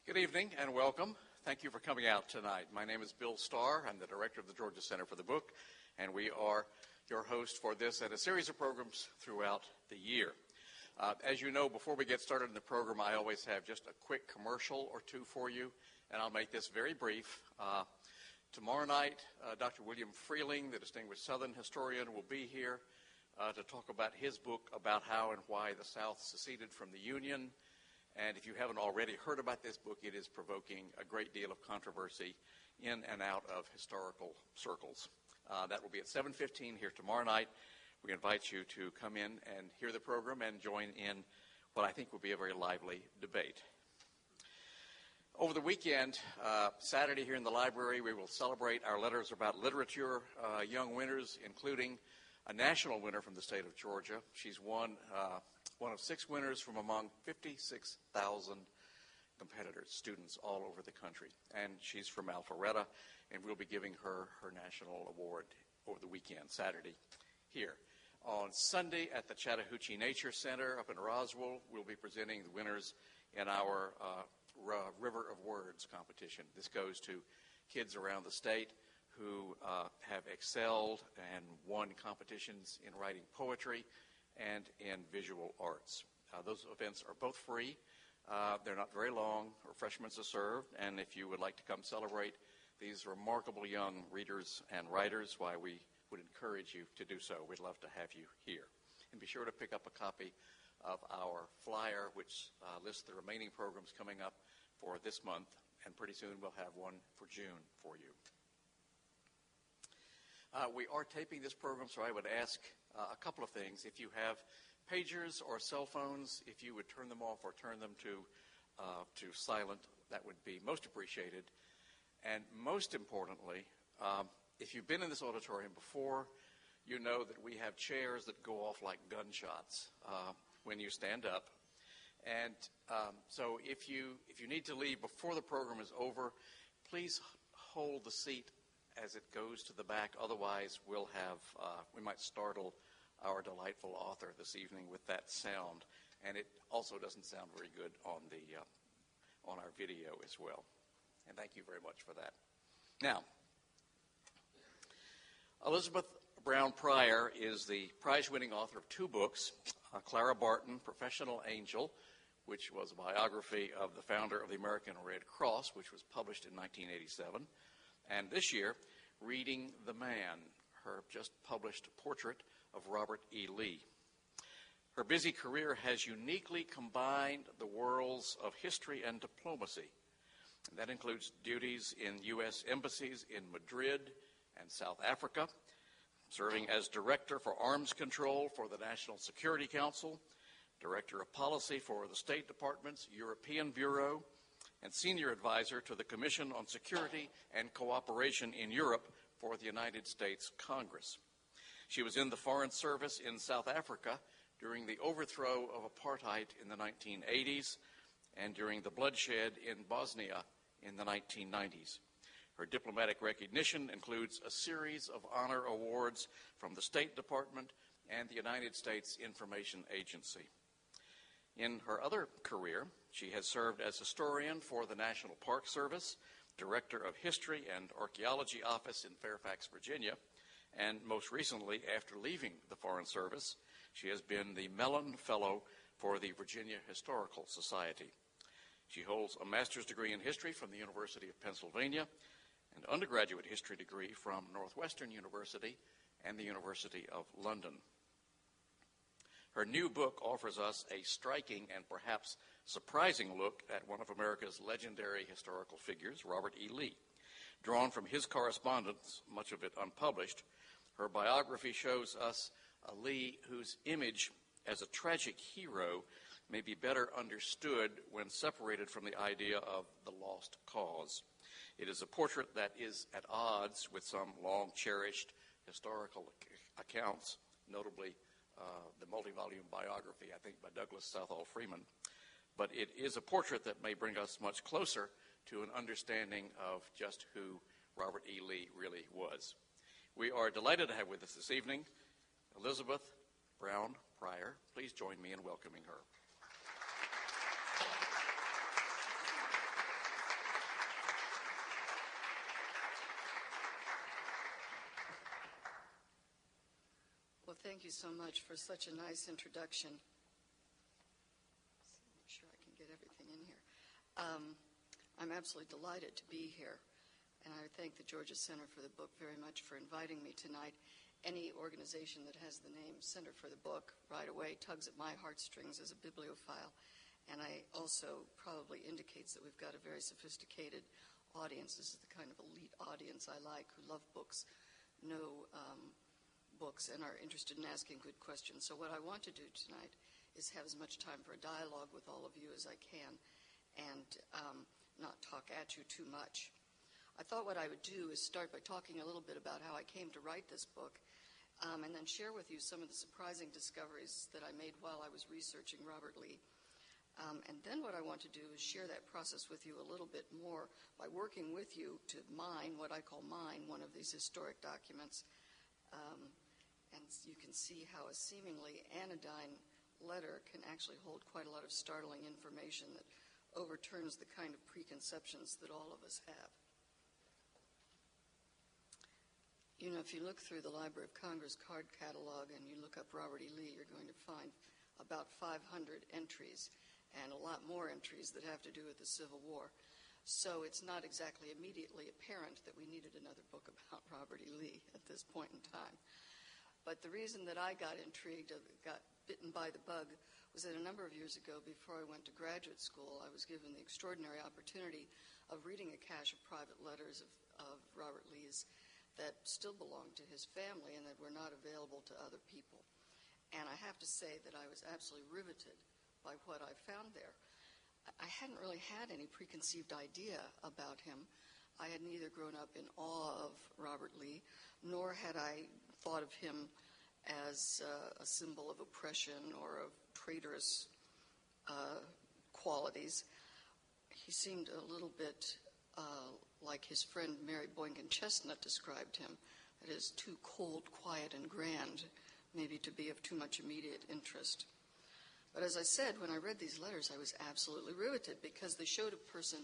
Good evening and welcome. Thank you for coming out tonight. My name is Bill Starr. I'm the director of the Georgia Center for the Book, and we are your host for this and a series of programs throughout the year. As you know, before we get started in the program, I always have just a quick commercial or two for you, and I'll make this very brief. Tomorrow night, Dr. William Freeling, the distinguished Southern historian, will be here to talk about his book about how and why the South seceded from the Union. And if you haven't already heard about this book, it is provoking a great deal of controversy in and out of historical circles. That will be at 7:15 here tomorrow night. We invite you to come in and hear the program and join in what I think will be a very lively debate. Over the weekend, Saturday here in the library, we will celebrate our Letters About Literature young winners, including a national winner from the state of Georgia. She's one of 6 winners from among 56,000 competitors, students all over the country. And she's from Alpharetta, and we'll be giving her national award over the weekend, Saturday, here. On Sunday at the Chattahoochee Nature Center up in Roswell, we'll be presenting the winners in our River of Words competition. This goes to kids around the state who have excelled and won competitions in writing poetry and in visual arts. Those events are both free. They're not very long. Refreshments are served, and if you would like to come celebrate these remarkable young readers and writers, why, we would encourage you to do so. We'd love to have you here. And be sure to pick up a copy of our flyer, which lists the remaining programs coming up for this month, and pretty soon we'll have one for June for you. We are taping this program, so I would ask a couple of things. If you have pagers or cell phones, if you would turn them off or turn them to silent, that would be most appreciated. And most importantly, if you've been in this auditorium before, you know that we have chairs that go off like gunshots when you stand up. And so if you need to leave before the program is over, please hold the seat as it goes to the back. Otherwise, we might startle our delightful author this evening with that sound. And it also doesn't sound very good on our video as well. And thank you very much for that. Now, Elizabeth Brown Pryor is the prize-winning author of 2 books, Clara Barton, Professional Angel, which was a biography of the founder of the American Red Cross, which was published in 1987. And this year, Reading the Man, her just published portrait of Robert E. Lee. Her busy career has uniquely combined the worlds of history and diplomacy. And that includes duties in U.S. embassies in Madrid and South Africa, serving as Director for Arms Control for the National Security Council, Director of Policy for the State Department's European Bureau, and Senior Advisor to the Commission on Security and Cooperation in Europe for the United States Congress. She was in the Foreign Service in South Africa during the overthrow of apartheid in the 1980s and during the bloodshed in Bosnia in the 1990s. Her diplomatic recognition includes a series of honor awards from the State Department and the United States Information Agency. In her other career, she has served as historian for the National Park Service, Director of History and Archaeology Office in Fairfax, Virginia, and most recently, after leaving the Foreign Service, she has been the Mellon Fellow for the Virginia Historical Society. She holds a master's degree in history from the University of Pennsylvania, an undergraduate history degree from Northwestern University and the University of London. Her new book offers us a striking and perhaps surprising look at one of America's legendary historical figures, Robert E. Lee. Drawn from his correspondence, much of it unpublished, her biography shows us a Lee whose image as a tragic hero may be better understood when separated from the idea of the lost cause. It is a portrait that is at odds with some long-cherished historical accounts, notably the multi-volume biography, I think, by Douglas Southall Freeman. But it is a portrait that may bring us much closer to an understanding of just who Robert E. Lee really was. We are delighted to have with us this evening Elizabeth Brown Pryor. Please join me in welcoming her. so much for such a nice introduction. Make sure I can get everything in here. I'm absolutely delighted to be here, and I thank the Georgia Center for the Book very much for inviting me tonight. Any organization that has the name Center for the Book right away tugs at my heartstrings as a bibliophile, and I also probably indicates that we've got a very sophisticated audience. This is the kind of elite audience I like, who love books, know books, and are interested in asking good questions. So what I want to do tonight is have as much time for a dialogue with all of you as I can, and not talk at you too much. I thought what I would do is start by talking a little bit about how I came to write this book, and then share with you some of the surprising discoveries that I made while I was researching Robert Lee. And then what I want to do is share that process with you a little bit more by working with you to mine, what I call mine, one of these historic documents. And you can see how a seemingly anodyne letter can actually hold quite a lot of startling information that overturns the kind of preconceptions that all of us have. You know, if you look through the Library of Congress card catalog and you look up Robert E. Lee, you're going to find about 500 entries and a lot more entries that have to do with the Civil War. So it's not exactly immediately apparent that we needed another book about Robert E. Lee at this point in time. But the reason that I got intrigued, got bitten by the bug, was that a number of years ago, before I went to graduate school, I was given the extraordinary opportunity of reading a cache of private letters of Robert Lee's that still belonged to his family and that were not available to other people. And I have to say that I was absolutely riveted by what I found there. I hadn't really had any preconceived idea about him. I had neither grown up in awe of Robert Lee, nor had I thought of him as a symbol of oppression or of traitorous qualities. He seemed a little bit like his friend Mary Boynton Chestnut described him. That is, too cold, quiet, and grand, maybe to be of too much immediate interest. But as I said, when I read these letters, I was absolutely riveted because they showed a person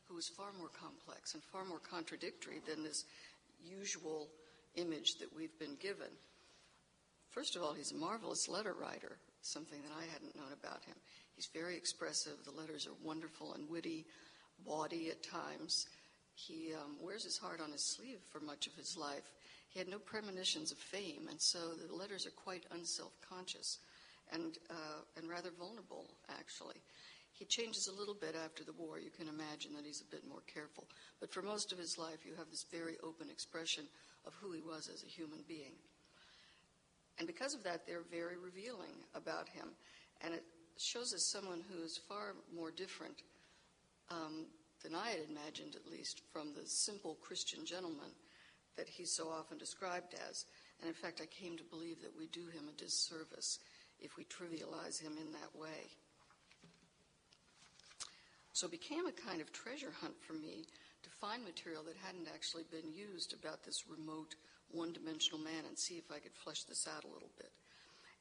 who was far more complex and far more contradictory than this usual image that we've been given. First of all, he's a marvelous letter writer, something that I hadn't known about him. He's very expressive. The letters are wonderful and witty, bawdy at times. He wears his heart on his sleeve for much of his life. He had no premonitions of fame, and so the letters are quite unself-conscious and rather vulnerable, actually. He changes a little bit after the war. You can imagine that he's a bit more careful. But for most of his life, you have this very open expression of who he was as a human being. And because of that, they're very revealing about him. And it shows us someone who is far more different than I had imagined, at least, from the simple Christian gentleman that he's so often described as. And in fact, I came to believe that we do him a disservice if we trivialize him in that way. So it became a kind of treasure hunt for me to find material that hadn't actually been used about this remote, one-dimensional man and see if I could flesh this out a little bit.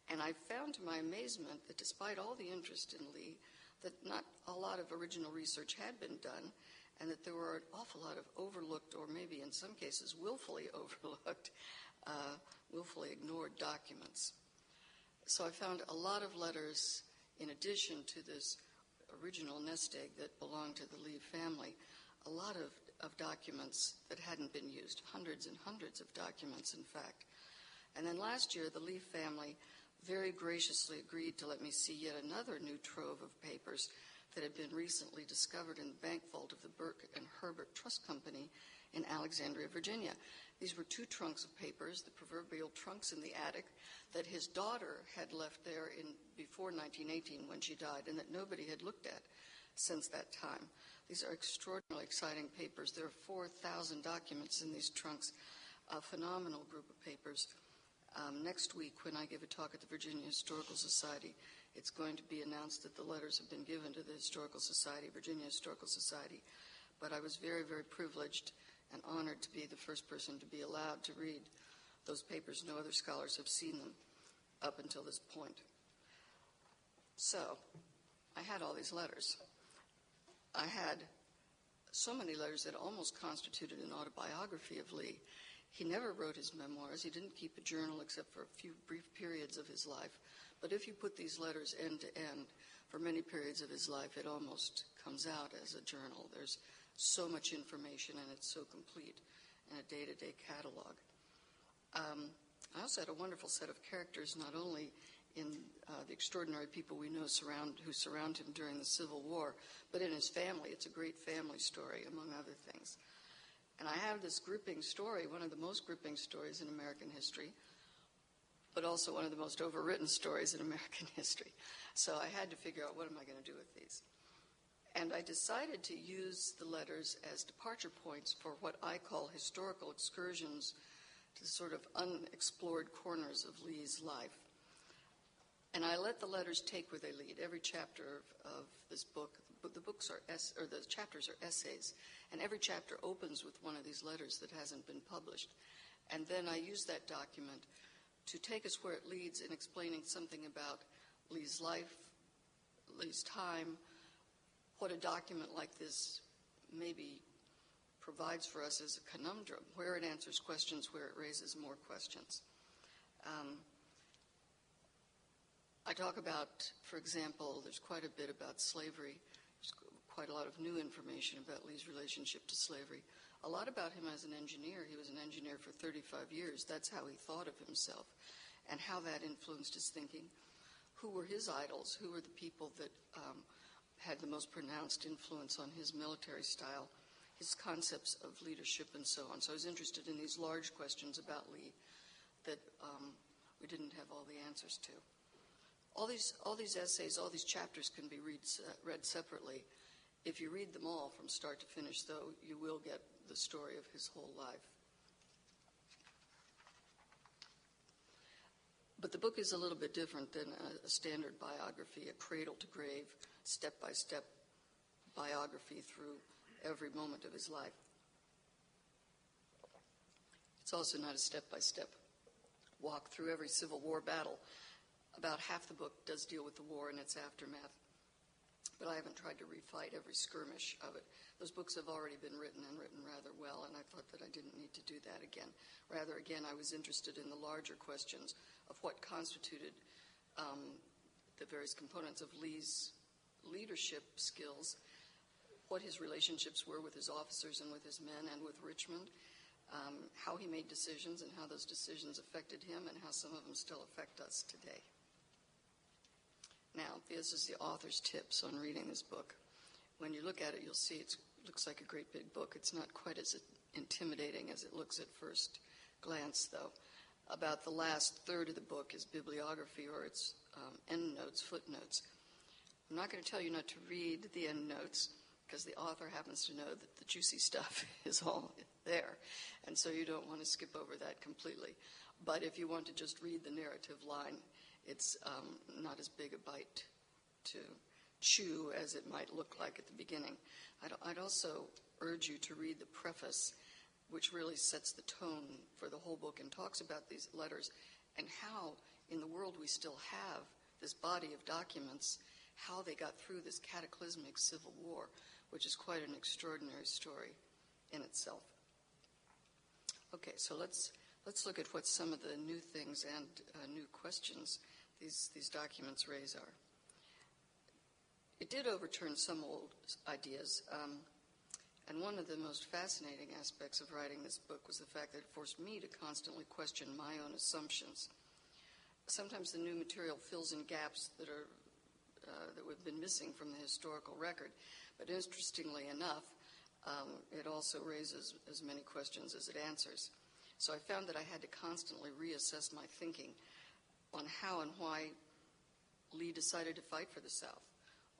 And I found to my amazement that despite all the interest in Lee, that not a lot of original research had been done, and that there were an awful lot of overlooked, or maybe in some cases willfully overlooked, willfully ignored documents. So I found a lot of letters, in addition to this original nest egg that belonged to the Lee family, a lot of documents that hadn't been used, hundreds and hundreds of documents, in fact. And then last year, the Lee family very graciously agreed to let me see yet another new trove of papers that had been recently discovered in the bank vault of the Burke and Herbert Trust Company in Alexandria, Virginia. These were 2 trunks of papers, the proverbial trunks in the attic, that his daughter had left there before 1918 when she died, and that nobody had looked at since that time. These are extraordinarily exciting papers. There are 4,000 documents in these trunks, a phenomenal group of papers. Next week, when I give a talk at the Virginia Historical Society, it's going to be announced that the letters have been given to the Historical Society, Virginia Historical Society. But I was very, very privileged and honored to be the first person to be allowed to read those papers. No other scholars have seen them up until this point. So I had all these letters. I had so many letters that almost constituted an autobiography of Lee. He never wrote his memoirs. He didn't keep a journal except for a few brief periods of his life. But if you put these letters end to end, for many periods of his life, it almost comes out as a journal. There's so much information, and it's so complete in a day-to-day catalog. I also had a wonderful set of characters, not only in the extraordinary people we know who surround him during the Civil War, but in his family. It's a great family story, among other things. And I have this gripping story, one of the most gripping stories in American history, but also one of the most overwritten stories in American history. So I had to figure out, what am I going to do with these? And I decided to use the letters as departure points for what I call historical excursions to the sort of unexplored corners of Lee's life. And I let the letters take where they lead. Every chapter of this book, the chapters are essays, and every chapter opens with one of these letters that hasn't been published. And then I use that document to take us where it leads in explaining something about Lee's life, Lee's time, what a document like this maybe provides for us as a conundrum, where it answers questions, where it raises more questions. I talk about, for example, there's quite a bit about slavery. There's quite a lot of new information about Lee's relationship to slavery. A lot about him as an engineer. He was an engineer for 35 years. That's how he thought of himself and how that influenced his thinking. Who were his idols? Who were the people that had the most pronounced influence on his military style, his concepts of leadership, and so on. So I was interested in these large questions about Lee that we didn't have all the answers to. All these essays, all these chapters can be read separately. If you read them all from start to finish, though, you will get the story of his whole life. But the book is a little bit different than a standard biography, a cradle-to-grave, step-by-step biography through every moment of his life. It's also not a step-by-step walk through every Civil War battle. About half the book does deal with the war and its aftermath, but I haven't tried to refight every skirmish of it. Those books have already been written and written rather well, and I thought that I didn't need to do that again. Rather, again, I was interested in the larger questions of what constituted the various components of Lee's leadership skills, what his relationships were with his officers and with his men and with Richmond, how he made decisions and how those decisions affected him and how some of them still affect us today. Now, this is the author's tips on reading this book. When you look at it, you'll see it looks like a great big book. It's not quite as intimidating as it looks at first glance, though. About the last third of the book is bibliography, or its endnotes, footnotes. I'm not going to tell you not to read the endnotes, because the author happens to know that the juicy stuff is all there, and so you don't want to skip over that completely. But if you want to just read the narrative line, it's not as big a bite to chew as it might look like at the beginning. I'd also urge you to read the preface, which really sets the tone for the whole book and talks about these letters and how in the world we still have this body of documents, how they got through this cataclysmic Civil War, which is quite an extraordinary story in itself. Okay, so let's look at what some of the new things and new questions these documents raise are. It did overturn some old ideas, and one of the most fascinating aspects of writing this book was the fact that it forced me to constantly question my own assumptions. Sometimes the new material fills in gaps that have been missing from the historical record, but interestingly enough, it also raises as many questions as it answers. So I found that I had to constantly reassess my thinking on how and why Lee decided to fight for the South,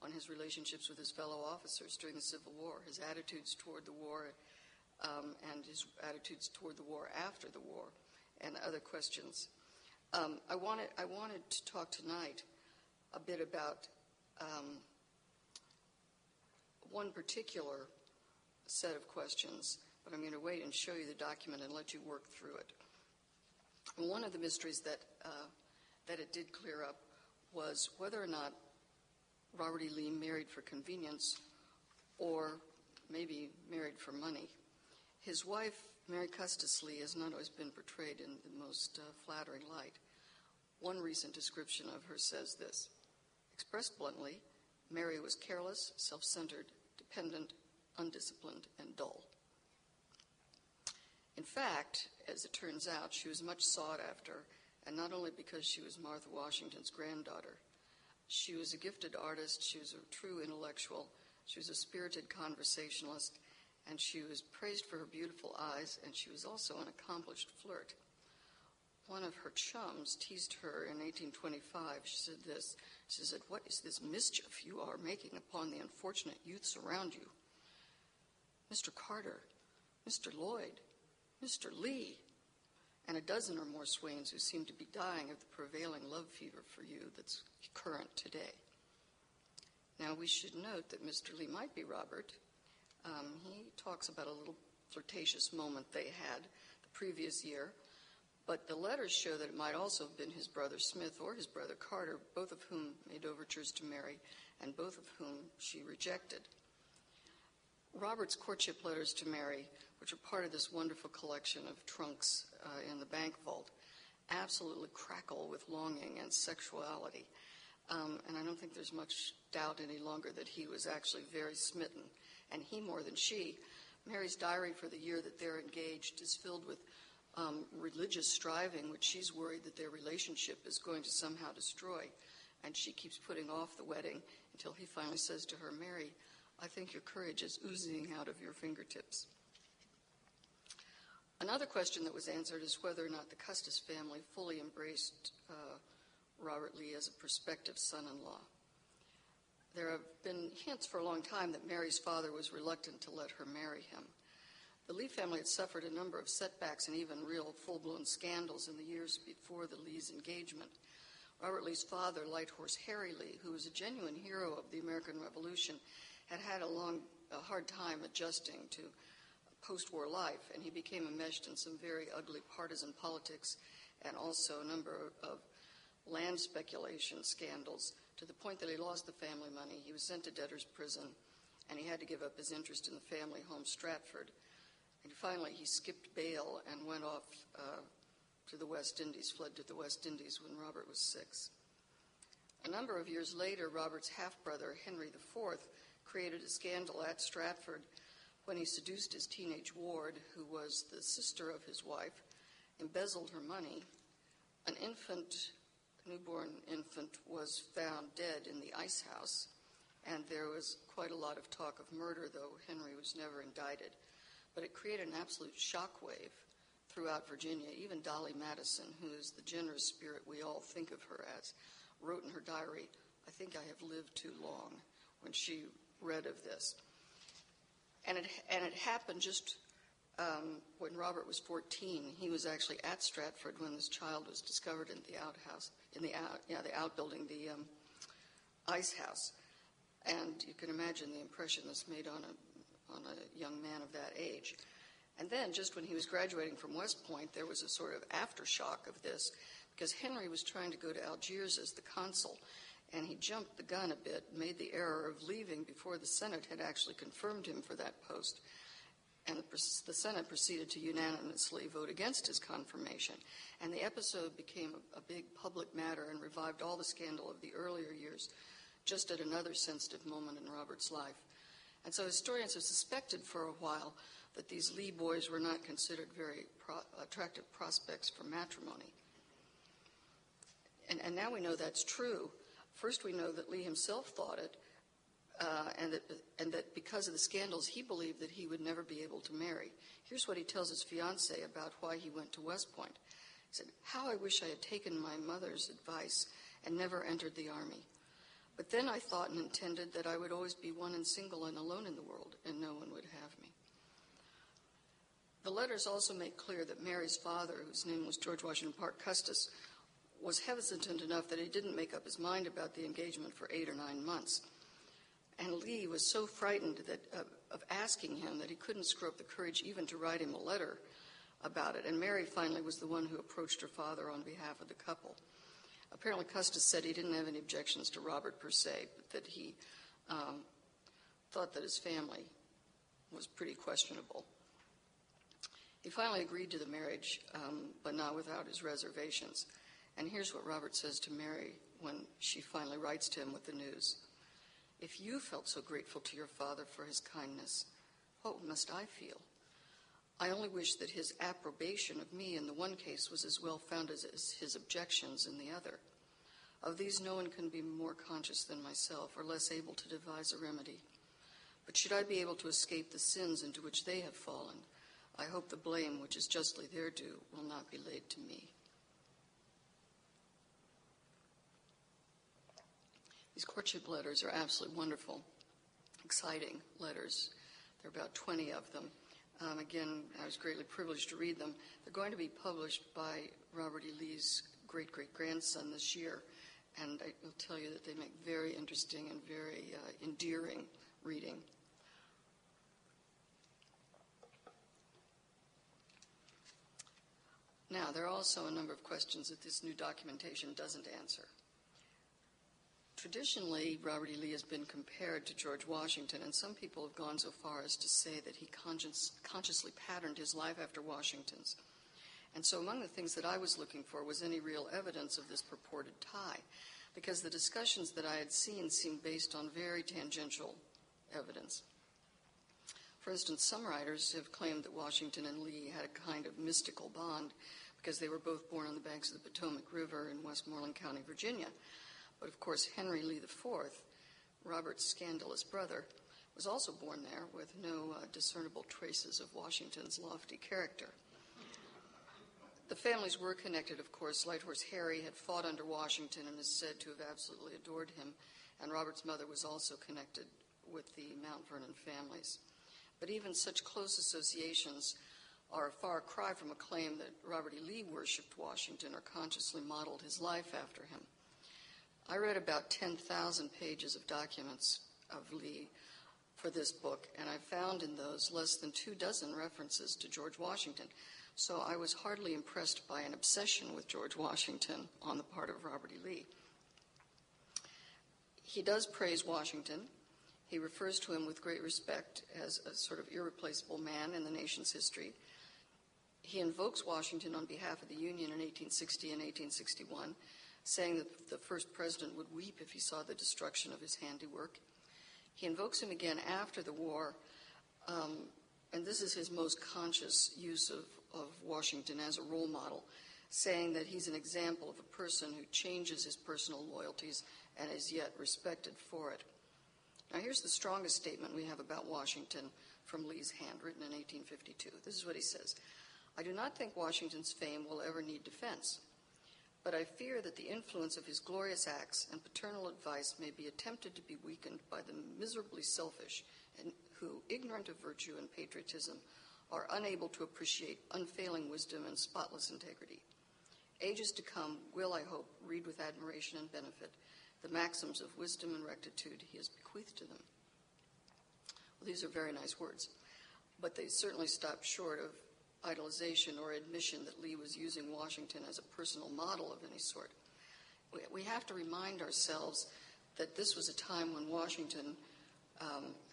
on his relationships with his fellow officers during the Civil War, his attitudes toward the war, and his attitudes toward the war after the war, and other questions. I wanted to talk tonight a bit about one particular set of questions, but I'm going to wait and show you the document and let you work through it. And one of the mysteries that it did clear up was whether or not Robert E. Lee married for convenience or maybe married for money. His wife, Mary Custis Lee, has not always been portrayed in the most flattering light. One recent description of her says this: expressed bluntly, Mary was careless, self-centered, dependent, undisciplined, and dull. In fact, as it turns out, she was much sought after, and not only because she was Martha Washington's granddaughter. She was a gifted artist, she was a true intellectual, she was a spirited conversationalist, and she was praised for her beautiful eyes, and she was also an accomplished flirt. One of her chums teased her in 1825. She said this. She said, "What is this mischief you are making upon the unfortunate youths around you? Mr. Carter, Mr. Lloyd, Mr. Lee," and a dozen or more swains who seem to be dying of the prevailing love fever for you that's current today. Now, we should note that Mr. Lee might be Robert. He talks about a little flirtatious moment they had the previous year, but the letters show that it might also have been his brother Smith or his brother Carter, both of whom made overtures to Mary, and both of whom she rejected. Robert's courtship letters to Mary, which are part of this wonderful collection of trunks in the bank vault, absolutely crackle with longing and sexuality. And I don't think there's much doubt any longer that he was actually very smitten, and he more than she. Mary's diary for the year that they're engaged is filled with religious striving, which she's worried that their relationship is going to somehow destroy. And she keeps putting off the wedding until he finally says to her, "Mary, I think your courage is oozing out of your fingertips." Another question that was answered is whether or not the Custis family fully embraced Robert Lee as a prospective son-in-law. There have been hints for a long time that Mary's father was reluctant to let her marry him. The Lee family had suffered a number of setbacks and even real full-blown scandals in the years before the Lees' engagement. Robert Lee's father, Light Horse Harry Lee, who was a genuine hero of the American Revolution, had had a hard time adjusting to post-war life, and he became enmeshed in some very ugly partisan politics and also a number of land speculation scandals, to the point that he lost the family money. He was sent to debtor's prison, and he had to give up his interest in the family home Stratford. And finally, he skipped bail and went off to the West Indies, fled to the West Indies when Robert was 6. A number of years later, Robert's half-brother, Henry IV, created a scandal at Stratford when he seduced his teenage ward, who was the sister of his wife, embezzled her money. An newborn infant, was found dead in the ice house, and there was quite a lot of talk of murder, though Henry was never indicted. But it created an absolute shockwave throughout Virginia. Even Dolly Madison, who is the generous spirit we all think of her as, wrote in her diary, "I think I have lived too long," when she read of this. And it happened just when Robert was 14. He was actually at Stratford when this child was discovered in the outhouse, the outbuilding, the ice house. And you can imagine the impression this made on a young man of that age. And then, just when he was graduating from West Point, there was a sort of aftershock of this, because Henry was trying to go to Algiers as the consul, and he jumped the gun a bit, made the error of leaving before the Senate had actually confirmed him for that post. And the Senate proceeded to unanimously vote against his confirmation. And the episode became a big public matter and revived all the scandal of the earlier years, just at another sensitive moment in Robert's life. And so historians have suspected for a while that these Lee boys were not considered very attractive prospects for matrimony. And now we know that's true. First, we know that Lee himself thought it, and that because of the scandals, he believed that he would never be able to marry. Here's what he tells his fiancée about why he went to West Point. He said, "How I wish I had taken my mother's advice and never entered the army. But then I thought and intended that I would always be one and single and alone in the world, and no one would have me." The letters also make clear that Mary's father, whose name was George Washington Parke Custis, was hesitant enough that he didn't make up his mind about the engagement for 8 or 9 months. And Lee was so frightened of asking him that he couldn't screw up the courage even to write him a letter about it. And Mary finally was the one who approached her father on behalf of the couple. Apparently, Custis said he didn't have any objections to Robert per se, but that he thought that his family was pretty questionable. He finally agreed to the marriage, but not without his reservations. And here's what Robert says to Mary when she finally writes to him with the news. If you felt so grateful to your father for his kindness, what must I feel? I only wish that his approbation of me in the one case was as well founded as his objections in the other. Of these no one can be more conscious than myself, or less able to devise a remedy. But should I be able to escape the sins into which they have fallen, I hope the blame which is justly their due will not be laid to me. These courtship letters are absolutely wonderful, exciting letters. There are about 20 of them. Again, I was greatly privileged to read them. They're going to be published by Robert E. Lee's great-great-grandson this year, and I will tell you that they make very interesting and very endearing reading. Now, there are also a number of questions that this new documentation doesn't answer. Traditionally, Robert E. Lee has been compared to George Washington, and some people have gone so far as to say that he consciously patterned his life after Washington's. And so among the things that I was looking for was any real evidence of this purported tie, because the discussions that I had seen seemed based on very tangential evidence. For instance, some writers have claimed that Washington and Lee had a kind of mystical bond because they were both born on the banks of the Potomac River in Westmoreland County, Virginia. But of course, Henry Lee IV, Robert's scandalous brother, was also born there with no discernible traces of Washington's lofty character. The families were connected, of course. Light Horse Harry had fought under Washington and is said to have absolutely adored him, and Robert's mother was also connected with the Mount Vernon families. But even such close associations are a far cry from a claim that Robert E. Lee worshipped Washington or consciously modeled his life after him. I read about 10,000 pages of documents of Lee for this book, and I found in those less than 24 references to George Washington. So I was hardly impressed by an obsession with George Washington on the part of Robert E. Lee. He does praise Washington. He refers to him with great respect as a sort of irreplaceable man in the nation's history. He invokes Washington on behalf of the Union in 1860 and 1861, saying that the first president would weep if he saw the destruction of his handiwork. He invokes him again after the war, and this is his most conscious use of Washington as a role model, saying that he's an example of a person who changes his personal loyalties and is yet respected for it. Now, here's the strongest statement we have about Washington from Lee's hand, written in 1852. This is what he says. I do not think Washington's fame will ever need defense, but I fear that the influence of his glorious acts and paternal advice may be attempted to be weakened by the miserably selfish and who, ignorant of virtue and patriotism, are unable to appreciate unfailing wisdom and spotless integrity. Ages to come will, I hope, read with admiration and benefit the maxims of wisdom and rectitude he has bequeathed to them. Well, these are very nice words, but they certainly stop short of idolization or admission that Lee was using Washington as a personal model of any sort. We have to remind ourselves that this was a time when Washington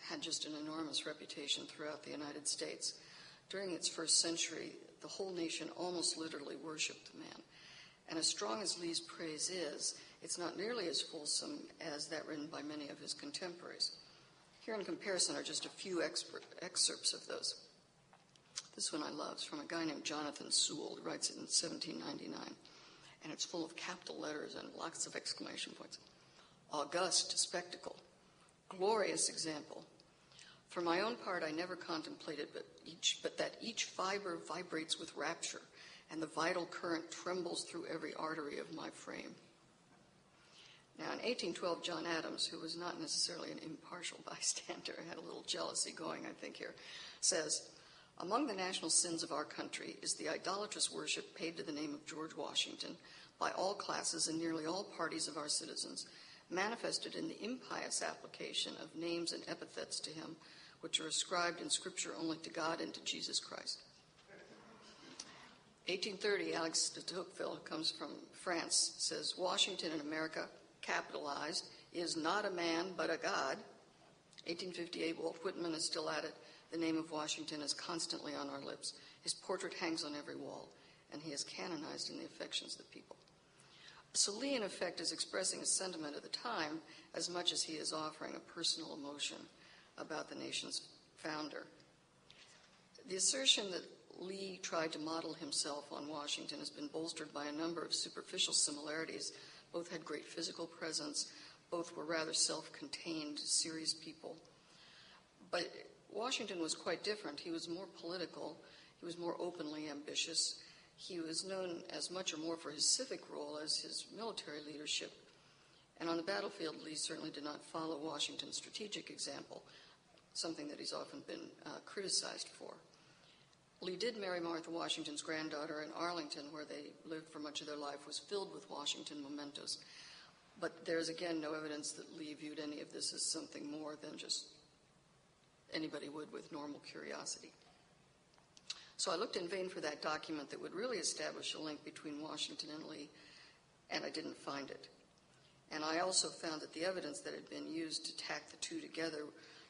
had just an enormous reputation throughout the United States. During its first century, the whole nation almost literally worshipped the man. And as strong as Lee's praise is, it's not nearly as fulsome as that written by many of his contemporaries. Here in comparison are just a few excerpts of those. This one I love. It's from a guy named Jonathan Sewell. He writes it in 1799. And it's full of capital letters and lots of exclamation points. August spectacle. Glorious example. For my own part, I never contemplated but that each fiber vibrates with rapture, and the vital current trembles through every artery of my frame. Now, in 1812, John Adams, who was not necessarily an impartial bystander, had a little jealousy going, I think, here, says, among the national sins of our country is the idolatrous worship paid to the name of George Washington by all classes and nearly all parties of our citizens, manifested in the impious application of names and epithets to him, which are ascribed in Scripture only to God and to Jesus Christ. 1830, Alex de Tocqueville, comes from France, says, Washington in America, capitalized, is not a man but a god. 1858, Walt Whitman is still at it. The name of Washington is constantly on our lips. His portrait hangs on every wall, and he is canonized in the affections of the people. So Lee, in effect, is expressing a sentiment of the time as much as he is offering a personal emotion about the nation's founder. The assertion that Lee tried to model himself on Washington has been bolstered by a number of superficial similarities. Both had great physical presence. Both were rather self-contained, serious people. But Washington was quite different. He was more political. He was more openly ambitious. He was known as much or more for his civic role as his military leadership. And on the battlefield, Lee certainly did not follow Washington's strategic example, something that he's often been criticized for. Lee did marry Martha Washington's granddaughter, and Arlington, where they lived for much of their life, was filled with Washington mementos. But there's, again, no evidence that Lee viewed any of this as something more than just anybody would with normal curiosity. So I looked in vain for that document that would really establish a link between Washington and Lee, and I didn't find it. And I also found that the evidence that had been used to tack the two together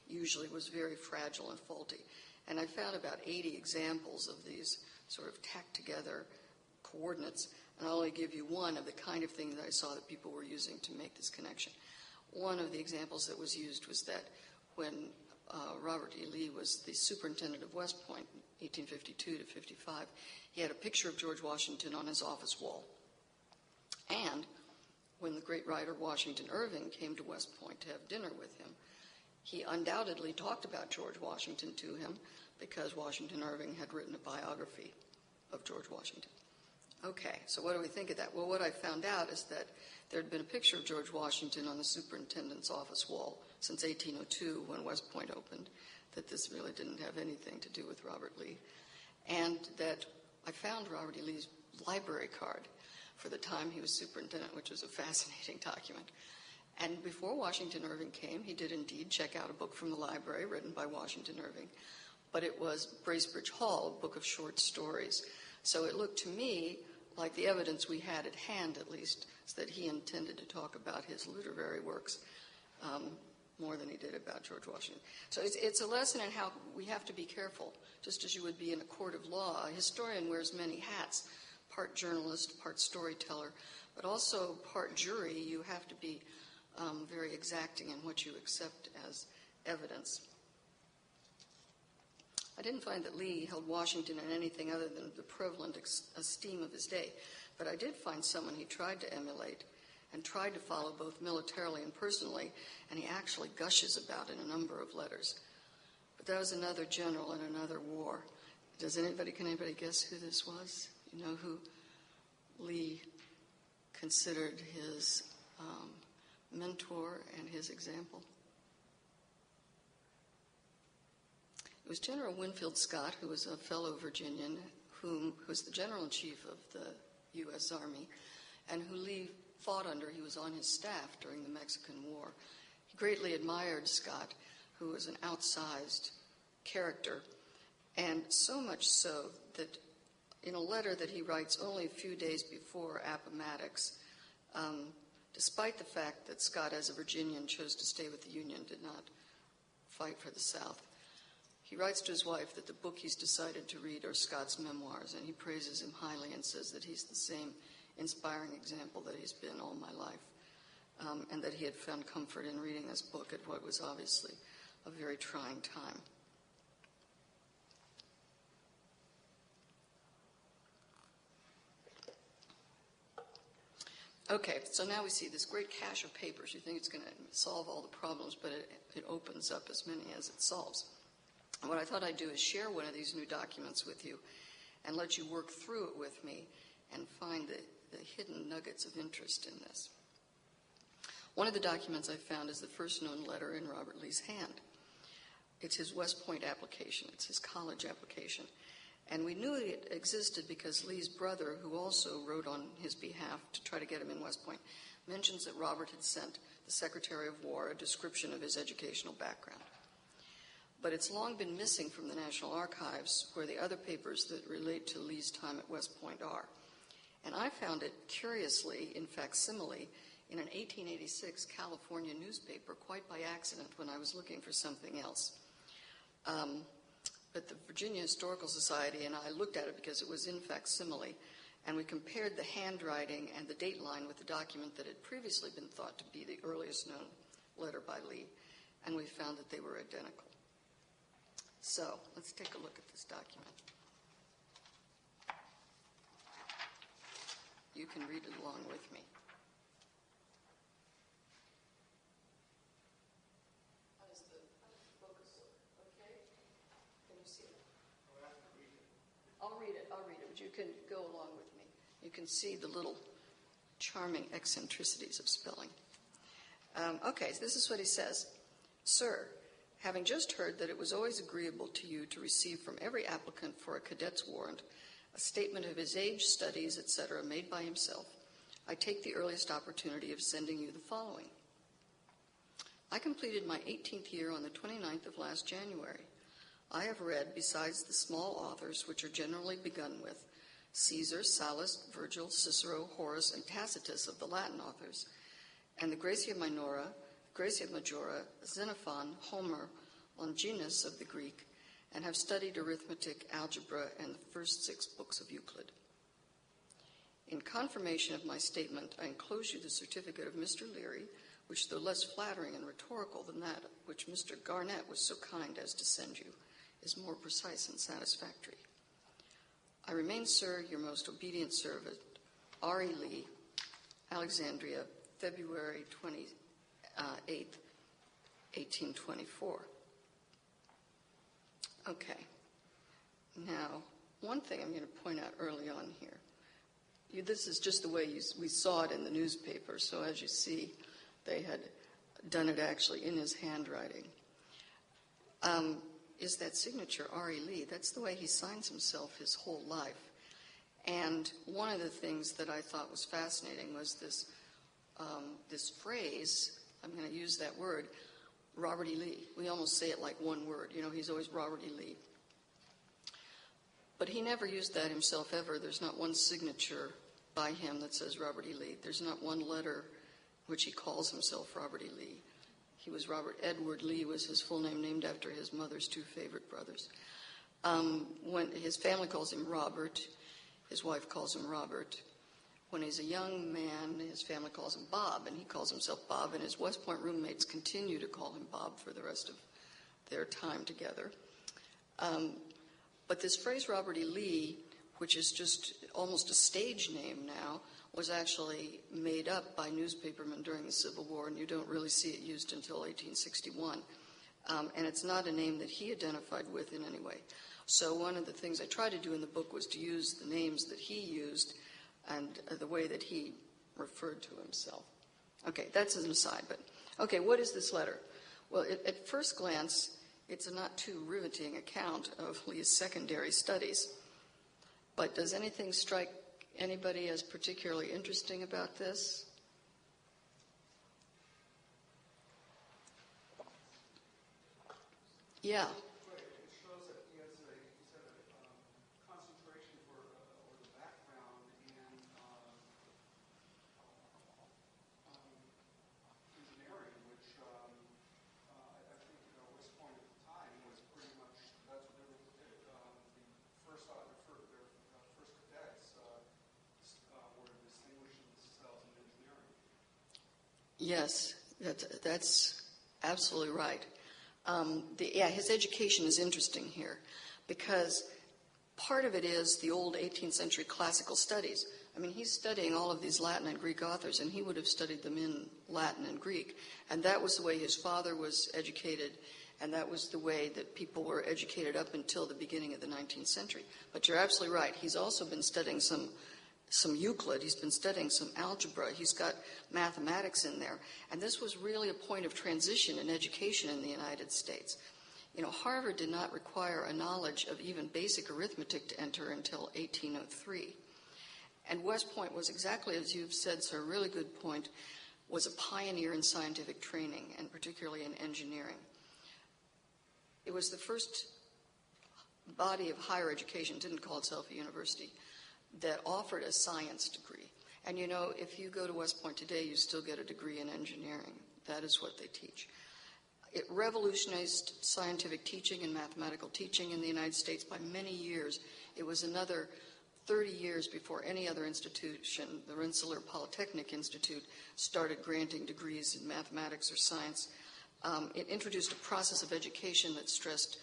usually was very fragile and faulty. And I found about 80 examples of these sort of tacked together coordinates, and I'll only give you one of the kind of thing that I saw that people were using to make this connection. One of the examples that was used was that when Robert E. Lee was the superintendent of West Point, 1852 to 55, he had a picture of George Washington on his office wall. And when the great writer Washington Irving came to West Point to have dinner with him, he undoubtedly talked about George Washington to him because Washington Irving had written a biography of George Washington. Okay, so what do we think of that? Well, what I found out is that there had been a picture of George Washington on the superintendent's office wall since 1802 when West Point opened, that this really didn't have anything to do with Robert Lee, and that I found Robert E. Lee's library card for the time he was superintendent, which was a fascinating document. And before Washington Irving came, he did indeed check out a book from the library written by Washington Irving, but it was Bracebridge Hall, a book of short stories. So it looked to me like the evidence we had at hand, at least, is that he intended to talk about his literary works more than he did about George Washington. So it's a lesson in how we have to be careful, just as you would be in a court of law. A historian wears many hats, part journalist, part storyteller, but also part jury. You have to be very exacting in what you accept as evidence. I didn't find that Lee held Washington in anything other than the prevalent esteem of his day, but I did find someone he tried to emulate and tried to follow both militarily and personally, and he actually gushes about in a number of letters. But that was another general in another war. Can anybody guess who this was? You know who Lee considered his mentor and his example? It was General Winfield Scott, who was a fellow Virginian, who was the general-in-chief of the U.S. Army, and who Lee fought under. He was on his staff during the Mexican War. He greatly admired Scott, who was an outsized character, and so much so that in a letter that he writes only a few days before Appomattox, despite the fact that Scott, as a Virginian, chose to stay with the Union, did not fight for the South, he writes to his wife that the book he's decided to read are Scott's memoirs, and he praises him highly and says that he's the same inspiring example that he's been all my life, and that he had found comfort in reading this book at what was obviously a very trying time. Okay, so now we see this great cache of papers. You think it's going to solve all the problems, but it opens up as many as it solves. And what I thought I'd do is share one of these new documents with you and let you work through it with me and find the hidden nuggets of interest in this. One of the documents I found is the first known letter in Robert Lee's hand. It's his West Point application. It's his college application. And we knew it existed because Lee's brother, who also wrote on his behalf to try to get him in West Point, mentions that Robert had sent the Secretary of War a description of his educational background. But it's long been missing from the National Archives, where the other papers that relate to Lee's time at West Point are. And I found it curiously in facsimile in an 1886 California newspaper quite by accident when I was looking for something else. But the Virginia Historical Society and I looked at it because it was in facsimile, and we compared the handwriting and the date line with the document that had previously been thought to be the earliest known letter by Lee, and we found that they were identical. So let's take a look at this document. You can read it along with me. How does the focus look? Okay? Can you see it? I'll read it, but you can go along with me. You can see the little charming eccentricities of spelling. Okay, so this is what he says. Sir, having just heard that it was always agreeable to you to receive from every applicant for a cadet's warrant a statement of his age, studies, etc., made by himself, I take the earliest opportunity of sending you the following. I completed my 18th year on the 29th of last January. I have read, besides the small authors which are generally begun with, Caesar, Sallust, Virgil, Cicero, Horace, and Tacitus of the Latin authors, and the Graecia Majora, Xenophon, Homer, Longinus of the Greek, and have studied arithmetic, algebra, and the first 6 books of Euclid. In confirmation of my statement, I enclose you the certificate of Mr. Leary, which, though less flattering and rhetorical than that which Mr. Garnett was so kind as to send you, is more precise and satisfactory. I remain, sir, your most obedient servant, R.E. Lee, Alexandria, February 28th, 1824. Okay. Now, one thing I'm going to point out early on here. This is just the way we saw it in the newspaper, so as you see, they had done it actually in his handwriting. Is that signature R.E. Lee? That's the way he signs himself his whole life. And one of the things that I thought was fascinating was this phrase, I'm going to use that word, Robert E. Lee. We almost say it like one word. You know, he's always Robert E. Lee. But he never used that himself ever. There's not one signature by him that says Robert E. Lee. There's not one letter which he calls himself Robert E. Lee. He was Robert Edward Lee, was his full name, named after his mother's 2 favorite brothers. When his family calls him Robert, his wife calls him Robert. When he's a young man, his family calls him Bob, and he calls himself Bob, and his West Point roommates continue to call him Bob for the rest of their time together. But this phrase Robert E. Lee, which is just almost a stage name now, was actually made up by newspapermen during the Civil War, and you don't really see it used until 1861. And it's not a name that he identified with in any way. So one of the things I tried to do in the book was to use the names that he used and the way that he referred to himself. Okay, that's an aside, but okay, what is this letter? Well, at first glance, it's a not too riveting account of Lee's secondary studies. But does anything strike anybody as particularly interesting about this? Yeah. Right. It shows that he has a concentration for or the background in engineering, which I think West Point at the time was pretty much that's what they were the first cadets were distinguishing themselves in engineering. Yes, that's absolutely right. His education is interesting here because part of it is the old 18th century classical studies. I mean, he's studying all of these Latin and Greek authors, and he would have studied them in Latin and Greek. And that was the way his father was educated, and that was the way that people were educated up until the beginning of the 19th century. But you're absolutely right. He's also been studying some Euclid. He's been studying some algebra. He's got mathematics in there. And this was really a point of transition in education in the United States. You know, Harvard did not require a knowledge of even basic arithmetic to enter until 1803. And West Point was exactly as you've said, sir, a really good point, was a pioneer in scientific training, and particularly in engineering. It was the first body of higher education, didn't call itself a university, that offered a science degree. And you know, if you go to West Point today, you still get a degree in engineering. That is what they teach. It revolutionized scientific teaching and mathematical teaching in the United States by many years. It was another 30 years before any other institution, the Rensselaer Polytechnic Institute, started granting degrees in mathematics or science. It introduced a process of education that stressed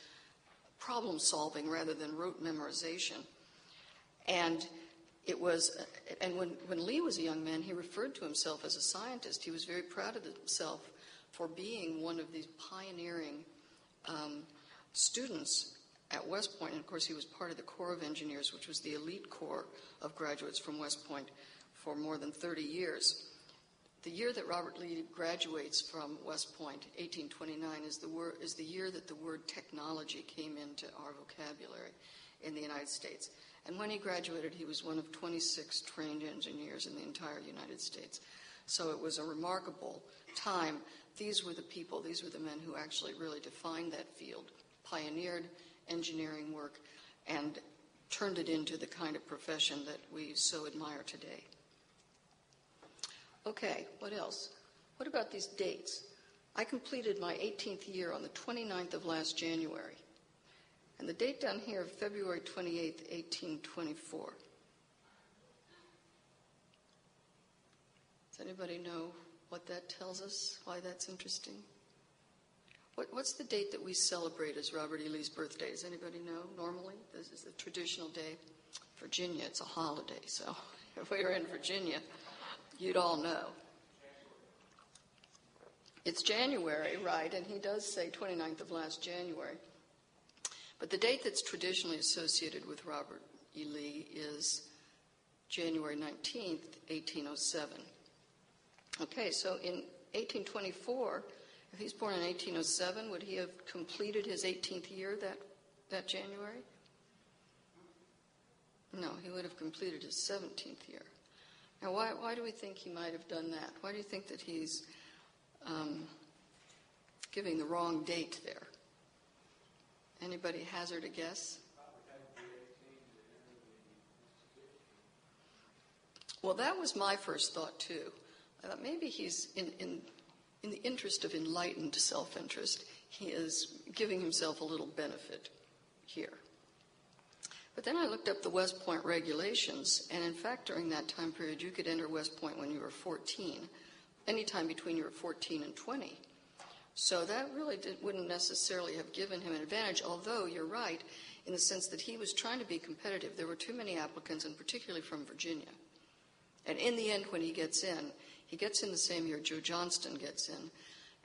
problem solving rather than rote memorization. And when Lee was a young man, he referred to himself as a scientist. He was very proud of himself for being one of these pioneering students at West Point. And of course, he was part of the Corps of Engineers, which was the elite corps of graduates from West Point for more than 30 years. The year that Robert Lee graduates from West Point, 1829, is the year that the word technology came into our vocabulary in the United States. And when he graduated, he was one of 26 trained engineers in the entire United States. So it was a remarkable time. These were the people, these were the men who actually really defined that field, pioneered engineering work, and turned it into the kind of profession that we so admire today. Okay, what else? What about these dates? I completed my 18th year on the 29th of last January. And the date down here, February 28th, 1824. Does anybody know what that tells us, why that's interesting? What's the date that we celebrate as Robert E. Lee's birthday? Does anybody know normally? This is the traditional day. Virginia, it's a holiday, so if we were in Virginia, you'd all know. It's January, right, and he does say 29th of last January. But the date that's traditionally associated with Robert E. Lee is January 19th, 1807. Okay, so in 1824, if he's born in 1807, would he have completed his 18th year that January? No, he would have completed his 17th year. Now, why do we think he might have done that? Why do you think that he's giving the wrong date there? Anybody hazard a guess? Well, that was my first thought, too. I thought maybe he's, in the interest of enlightened self-interest, he is giving himself a little benefit here. But then I looked up the West Point regulations, and in fact, during that time period, you could enter West Point when you were 14, anytime between you were 14 and 20. So that really wouldn't necessarily have given him an advantage, although you're right in the sense that he was trying to be competitive. There were too many applicants, and particularly from Virginia. And in the end, when he gets in the same year Joe Johnston gets in,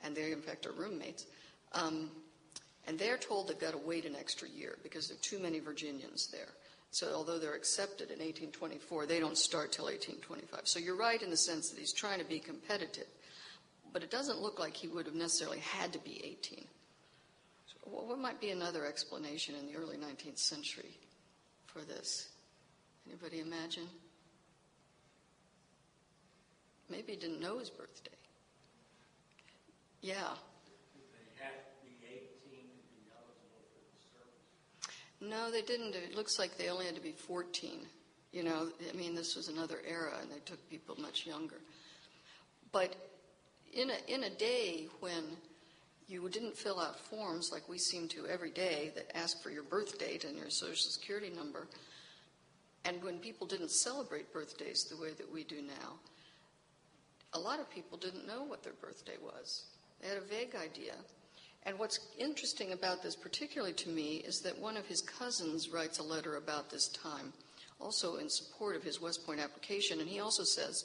and they, in fact, are roommates. And they're told they've got to wait an extra year because there are too many Virginians there. So although they're accepted in 1824, they don't start till 1825. So you're right in the sense that he's trying to be competitive. But it doesn't look like he would have necessarily had to be 18. So what might be another explanation in the early 19th century for this? Anybody imagine? Maybe he didn't know his birthday. Yeah. Did they have to be 18 to be eligible for the service? No, they didn't. It looks like they only had to be 14. You know, I mean, this was another era, and they took people much younger. But in a day when you didn't fill out forms like we seem to every day that ask for your birth date and your social security number, and when people didn't celebrate birthdays the way that we do now, a lot of people didn't know what their birthday was. They had a vague idea. And what's interesting about this, particularly to me, is that one of his cousins writes a letter about this time, also in support of his West Point application, and he also says,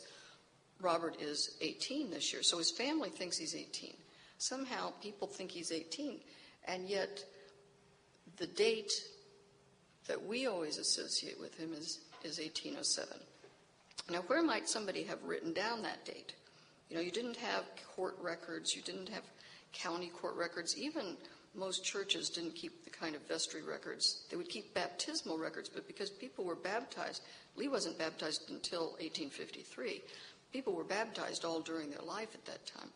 Robert is 18 this year, so his family thinks he's 18. Somehow people think he's 18, and yet the date that we always associate with him is 1807. Now, where might somebody have written down that date? You know, you didn't have court records, you didn't have county court records, even most churches didn't keep the kind of vestry records. They would keep baptismal records, but because people were baptized, Lee wasn't baptized until 1853. People were baptized all during their life at that time.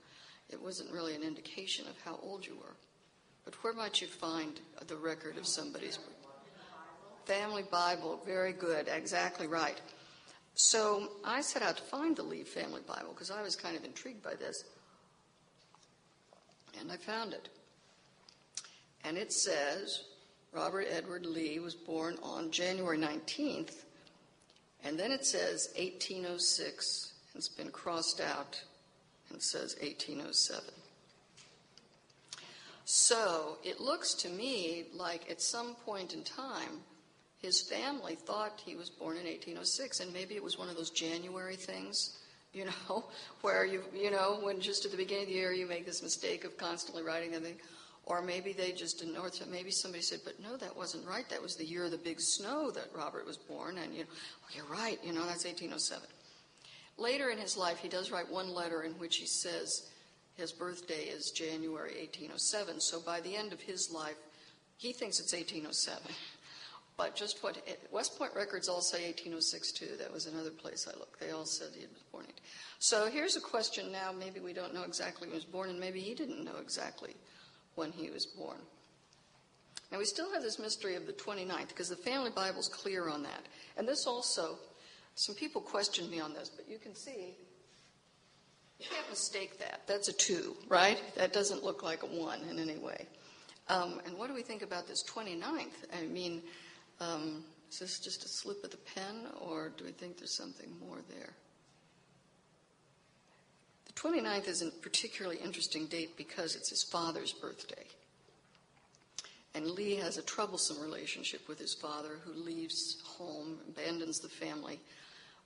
It wasn't really an indication of how old you were. But where might you find the record of somebody's family Bible? Very good, exactly right. So I set out to find the Lee family Bible because I was kind of intrigued by this. And I found it. And it says Robert Edward Lee was born on January 19th. And then it says 1806. And it's been crossed out and says 1807. So it looks to me like at some point in time, his family thought he was born in 1806, and maybe it was one of those January things, where when just at the beginning of the year you make this mistake of constantly writing them, or maybe they just didn't know it. Maybe somebody said, but no, that wasn't right. That was the year of the big snow that Robert was born, and you're right. That's 1807. Later in his life, he does write one letter in which he says his birthday is January 1807. So by the end of his life, he thinks it's 1807. But just West Point records all say 1806 too. That was another place I looked. They all said he was born in. So here's a question now. Maybe we don't know exactly when he was born, and maybe he didn't know exactly when he was born. Now we still have this mystery of the 29th, because the family Bible's clear on that. And this also, some people questioned me on this, but you can see, you can't mistake that. That's a 2, right? That doesn't look like a 1 in any way. And what do we think about this 29th? I mean, is this just a slip of the pen, or do we think there's something more there? The 29th is a particularly interesting date because it's his father's birthday. And Lee has a troublesome relationship with his father, who leaves home, abandons the family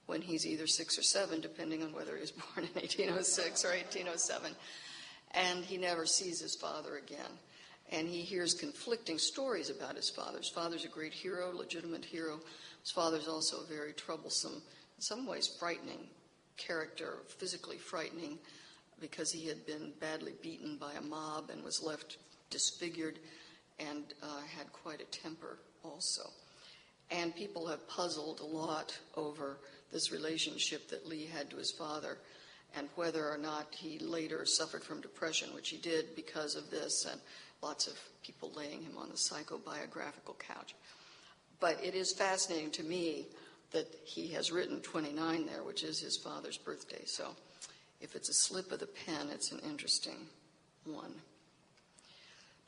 when he's either 6 or 7, depending on whether he was born in 1806 or 1807. And he never sees his father again. And he hears conflicting stories about his father. His father's a great hero, legitimate hero. His father's also a very troublesome, in some ways frightening character, physically frightening, because he had been badly beaten by a mob and was left disfigured and had quite a temper also. And people have puzzled a lot over this relationship that Lee had to his father, and whether or not he later suffered from depression, which he did because of this, and lots of people laying him on the psychobiographical couch. But it is fascinating to me that he has written 29 there, which is his father's birthday. So if it's a slip of the pen, it's an interesting one.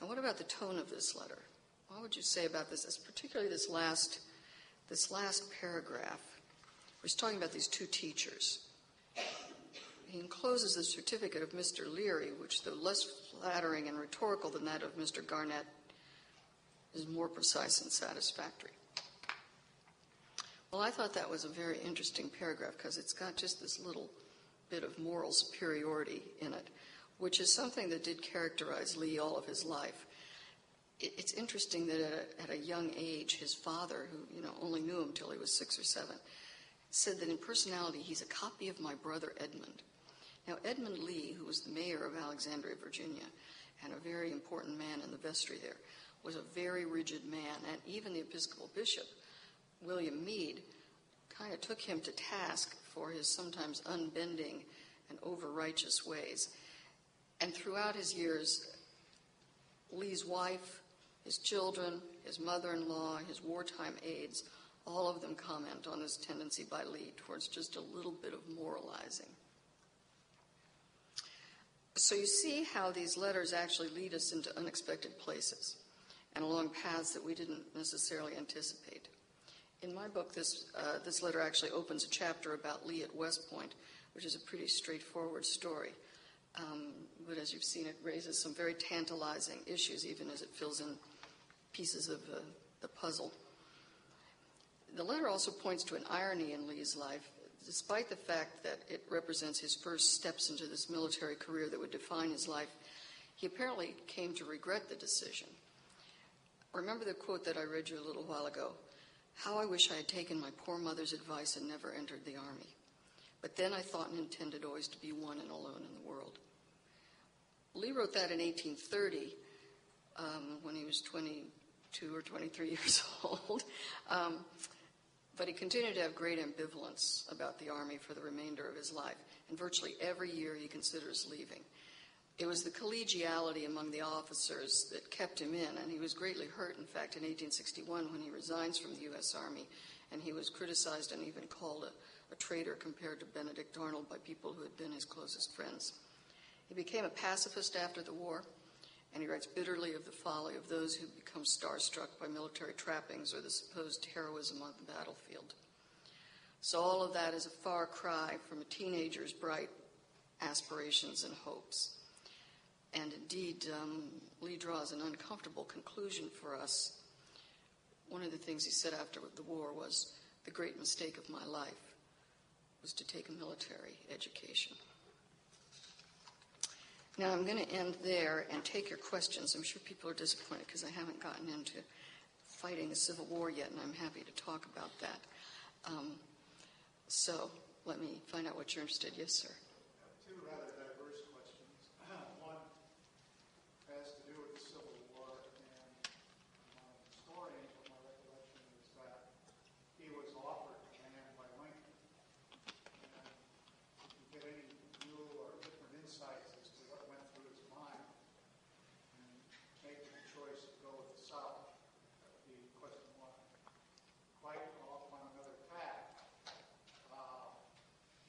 Now, what about the tone of this letter? What would you say about this, particularly this last paragraph, where he's talking about these 2 teachers? He encloses the certificate of Mr. Leary, which, though less flattering and rhetorical than that of Mr. Garnett, is more precise and satisfactory. Well, I thought that was a very interesting paragraph because it's got just this little bit of moral superiority in it, which is something that did characterize Lee all of his life. It's interesting that at a young age, his father, who only knew him till he was 6 or 7, said that in personality he's a copy of my brother Edmund. Now, Edmund Lee, who was the mayor of Alexandria, Virginia, and a very important man in the vestry there, was a very rigid man, and even the Episcopal bishop, William Meade, kind of took him to task for his sometimes unbending and over-righteous ways. And throughout his years, Lee's wife, his children, his mother-in-law, his wartime aides, all of them comment on this tendency by Lee towards just a little bit of moralizing. So you see how these letters actually lead us into unexpected places and along paths that we didn't necessarily anticipate. In my book, this letter actually opens a chapter about Lee at West Point, which is a pretty straightforward story. But as you've seen, it raises some very tantalizing issues, even as it fills in pieces of the puzzle. The letter also points to an irony in Lee's life. Despite the fact that it represents his first steps into this military career that would define his life, he apparently came to regret the decision. Remember the quote that I read you a little while ago? How I wish I had taken my poor mother's advice and never entered the army. But then I thought and intended always to be one and alone in the world. Lee wrote that in 1830 when he was 22 or 23 years old. But he continued to have great ambivalence about the Army for the remainder of his life. And virtually every year he considers leaving. It was the collegiality among the officers that kept him in, and he was greatly hurt, in fact, in 1861 when he resigns from the U.S. Army, and he was criticized and even called a traitor compared to Benedict Arnold by people who had been his closest friends. He became a pacifist after the war, and he writes bitterly of the folly of those who become starstruck by military trappings or the supposed heroism on the battlefield. So all of that is a far cry from a teenager's bright aspirations and hopes. And indeed, Lee draws an uncomfortable conclusion for us. One of the things he said after the war was, the great mistake of my life was to take a military education. Now I'm going to end there and take your questions. I'm sure people are disappointed because I haven't gotten into fighting the Civil War yet, and I'm happy to talk about that. So let me find out what you're interested in. Yes, sir. Two rather diverse questions. One has to do with the Civil War, and my historian, my recollection is that he was offered command by Lincoln. And if you get any new or different insights as to what went through his mind in making the choice to go with the South, that would be question one. Quite off on another path.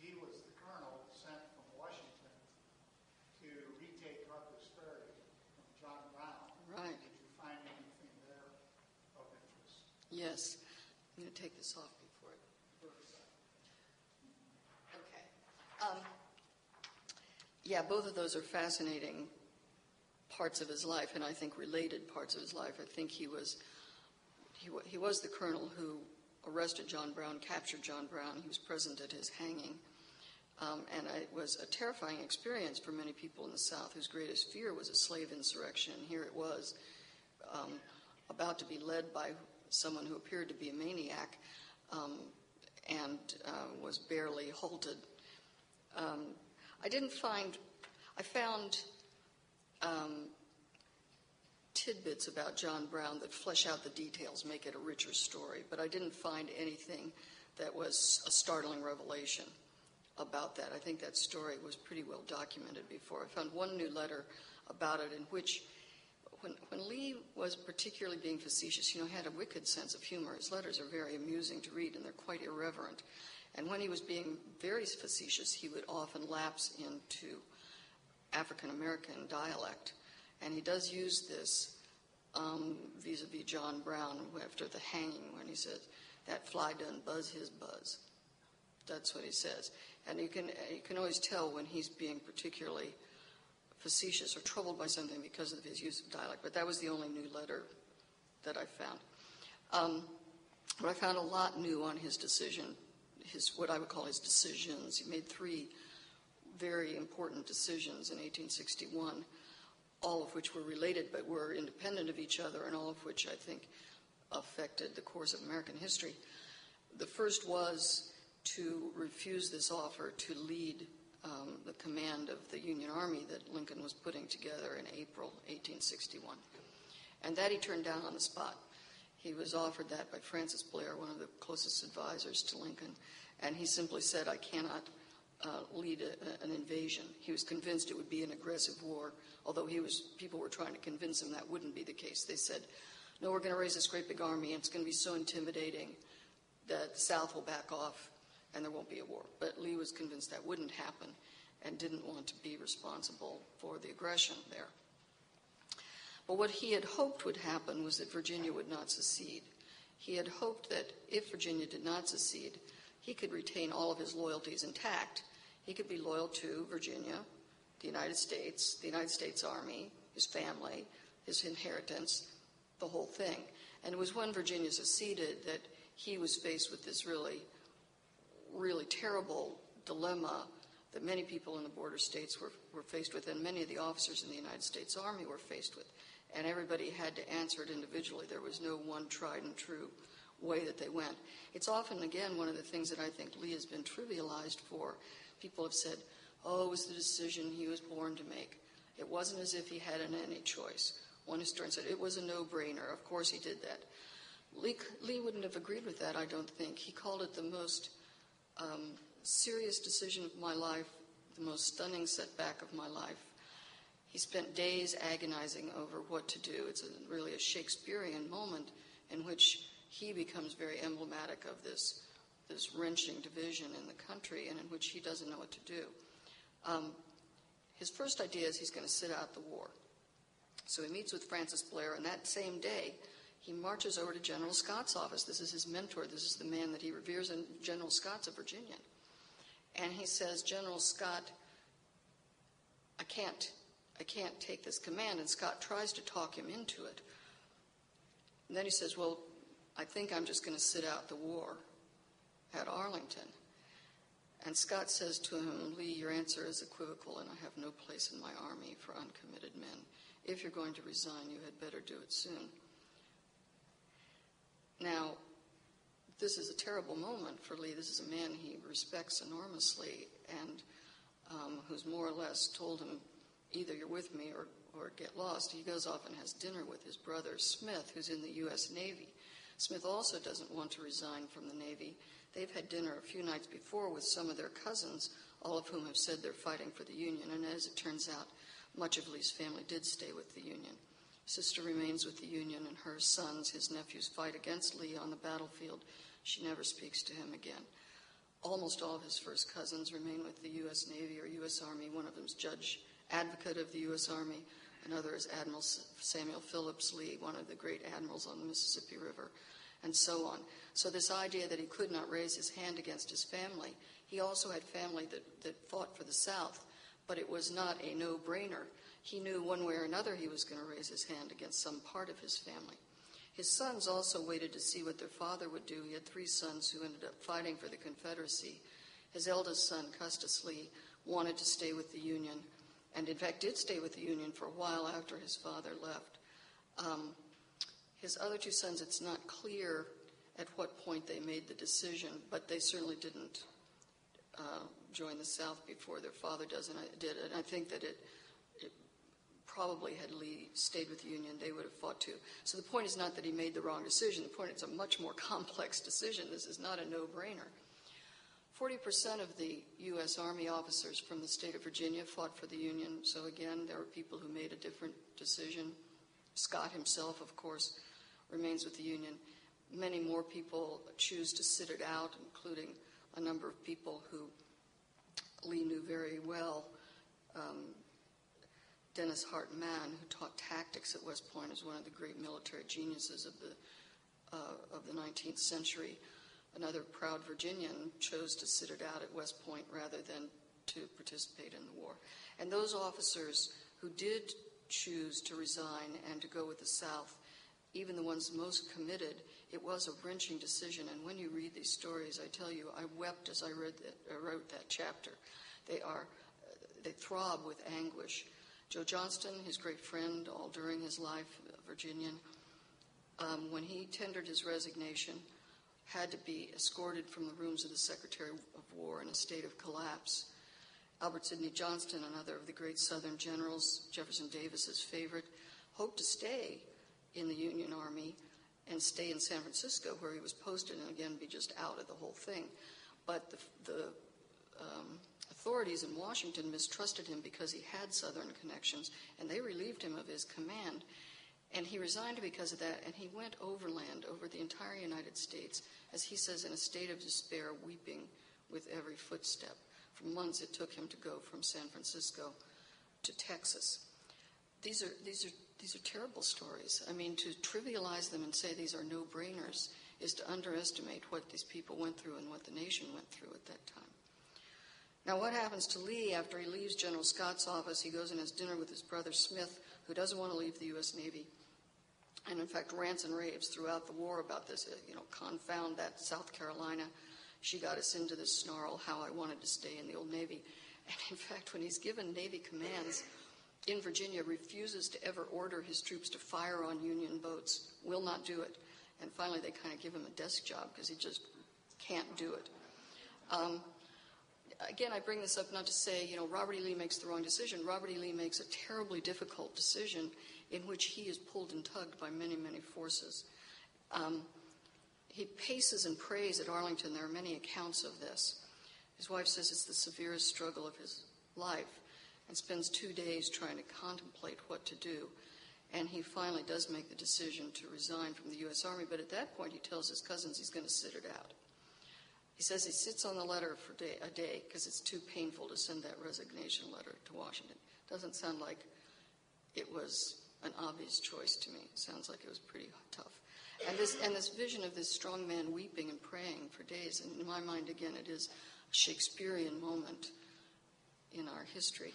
He was the colonel sent from Washington to retake Harper's Ferry from John Brown. Right. Did you find anything there of interest? Yes. I'm going to take this off before it burns. Okay. Yeah, both of those are fascinating parts of his life, and I think related parts of his life. I think he was the colonel who arrested John Brown, captured John Brown. He was present at his hanging. And it was a terrifying experience for many people in the South whose greatest fear was a slave insurrection. Here it was, about to be led by someone who appeared to be a maniac and was barely halted. I found tidbits about John Brown that flesh out the details, make it a richer story, but I didn't find anything that was a startling revelation about that. I think that story was pretty well documented before. I found one new letter about it in which, when Lee was particularly being facetious, he had a wicked sense of humor. His letters are very amusing to read, and they're quite irreverent. And when he was being very facetious, he would often lapse into African-American dialect. And he does use this vis-a-vis John Brown after the hanging, when he says, "That fly done buzz his buzz." That's what he says. And you can always tell when he's being particularly facetious or troubled by something because of his use of dialect. But that was the only new letter that I found. But I found a lot new on his decision, what I would call his decisions. He made 3 very important decisions in 1861, all of which were related but were independent of each other, and all of which I think affected the course of American history. The first was to refuse this offer to lead the command of the Union Army that Lincoln was putting together in April 1861. And that he turned down on the spot. He was offered that by Francis Blair, one of the closest advisors to Lincoln, and he simply said, "I cannot lead an invasion." He was convinced it would be an aggressive war, although people were trying to convince him that wouldn't be the case. They said, "No, we're going to raise this great big army, and it's going to be so intimidating that the South will back off and there won't be a war." But Lee was convinced that wouldn't happen and didn't want to be responsible for the aggression there. But what he had hoped would happen was that Virginia would not secede. He had hoped that if Virginia did not secede, he could retain all of his loyalties intact. He could be loyal to Virginia, the United States Army, his family, his inheritance, the whole thing. And it was when Virginia seceded that he was faced with this really, really terrible dilemma that many people in the border states were faced with, and many of the officers in the United States Army were faced with. And everybody had to answer it individually. There was no one tried and true way that they went. It's often, again, one of the things that I think Lee has been trivialized for. People have said, "Oh, it was the decision he was born to make." It wasn't as if he had any choice. One historian said it was a no-brainer. Of course he did that. Lee wouldn't have agreed with that, I don't think. He called it the most serious decision of my life, the most stunning setback of my life. He spent days agonizing over what to do. It's really a Shakespearean moment in which he becomes very emblematic of this wrenching division in the country and in which he doesn't know what to do. His first idea is he's going to sit out the war. So he meets with Francis Blair, and that same day he marches over to General Scott's office. This is his mentor. This is the man that he reveres, and General Scott's a Virginian. And he says, General Scott, I can't take this command. And Scott tries to talk him into it. And then he says, well, I think I'm just going to sit out the war at Arlington. And Scott says to him, Lee, your answer is equivocal, and I have no place in my army for uncommitted men. If you're going to resign, you had better do it soon. Now, this is a terrible moment for Lee. This is a man he respects enormously and who's more or less told him, either you're with me or get lost. He goes off and has dinner with his brother Smith, who's in the U.S. Navy. Smith also doesn't want to resign from the Navy. They've had dinner a few nights before with some of their cousins, all of whom have said they're fighting for the Union. And as it turns out, much of Lee's family did stay with the Union. Sister remains with the Union, and her sons, his nephews, fight against Lee on the battlefield. She never speaks to him again. Almost all of his first cousins remain with the U.S. Navy or U.S. Army. One of them is Judge Advocate of the U.S. Army. Another is Admiral Samuel Phillips Lee, one of the great admirals on the Mississippi River, and so on. So this idea that he could not raise his hand against his family, he also had family that fought for the South, but it was not a no-brainer. He knew one way or another he was going to raise his hand against some part of his family. His sons also waited to see what their father would do. He had 3 sons who ended up fighting for the Confederacy. His eldest son, Custis Lee, wanted to stay with the Union, and in fact did stay with the Union for a while after his father left. His other 2 sons, it's not clear at what point they made the decision, but they certainly didn't join the South before their father did. And I think that it probably had Lee stayed with the Union, they would have fought too. So the point is not that he made the wrong decision. The point is it's a much more complex decision. This is not a no-brainer. 40% of the U.S. Army officers from the state of Virginia fought for the Union. So again, there were people who made a different decision. Scott himself, of course, remains with the Union. Many more people choose to sit it out, including a number of people who Lee knew very well. Dennis Hart Mann, who taught tactics at West Point, is one of the great military geniuses of the 19th century. Another proud Virginian chose to sit it out at West Point rather than to participate in the war. And those officers who did choose to resign and to go with the South, even the ones most committed, it was a wrenching decision. And when you read these stories, I tell you, I wept as I wrote that chapter. They throb with anguish. Joe Johnston, his great friend, all during his life, a Virginian, when he tendered his resignation, had to be escorted from the rooms of the Secretary of War in a state of collapse. Albert Sidney Johnston, another of the great Southern generals, Jefferson Davis's favorite, hoped to stay in the Union Army and stay in San Francisco where he was posted and again be just out of the whole thing. But the authorities in Washington mistrusted him because he had Southern connections, and they relieved him of his command. And he resigned because of that, and he went overland over the entire United States, as he says, in a state of despair, weeping with every footstep. For months it took him to go from San Francisco to Texas. These are terrible stories. I mean, to trivialize them and say these are no-brainers is to underestimate what these people went through and what the nation went through at that time. Now, what happens to Lee after he leaves General Scott's office? He goes and has dinner with his brother Smith, who doesn't want to leave the U.S. Navy, and in fact rants and raves throughout the war about this. Confound that South Carolina. She got us into this snarl, how I wanted to stay in the old Navy. And in fact, when he's given Navy commands in Virginia, refuses to ever order his troops to fire on Union boats, will not do it. And finally, they kind of give him a desk job because he just can't do it. Again, I bring this up not to say, Robert E. Lee makes the wrong decision. Robert E. Lee makes a terribly difficult decision in which he is pulled and tugged by many, many forces. He paces and prays at Arlington. There are many accounts of this. His wife says it's the severest struggle of his life and spends 2 days trying to contemplate what to do. And he finally does make the decision to resign from the U.S. Army. But at that point, he tells his cousins he's going to sit it out. He says he sits on the letter for a day because it's too painful to send that resignation letter to Washington. Doesn't sound like it was an obvious choice to me. It sounds like it was pretty tough. And this vision of this strong man weeping and praying for days, and in my mind, again, it is a Shakespearean moment in our history.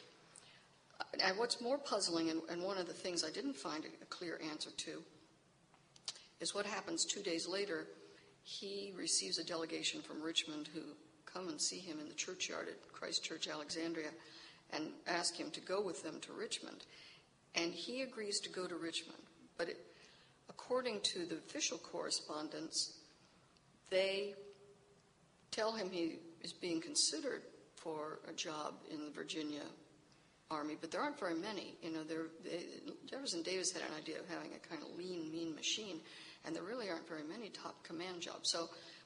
And what's more puzzling, and one of the things I didn't find a clear answer to, is what happens 2 days later. He receives a delegation from Richmond who come and see him in the churchyard at Christ Church, Alexandria, and ask him to go with them to Richmond. And he agrees to go to Richmond. But according to the official correspondence, they tell him he is being considered for a job in the Virginia Army, but there aren't very many. Jefferson Davis had an idea of having a kind of lean, mean machine, and there really aren't very many top command jobs.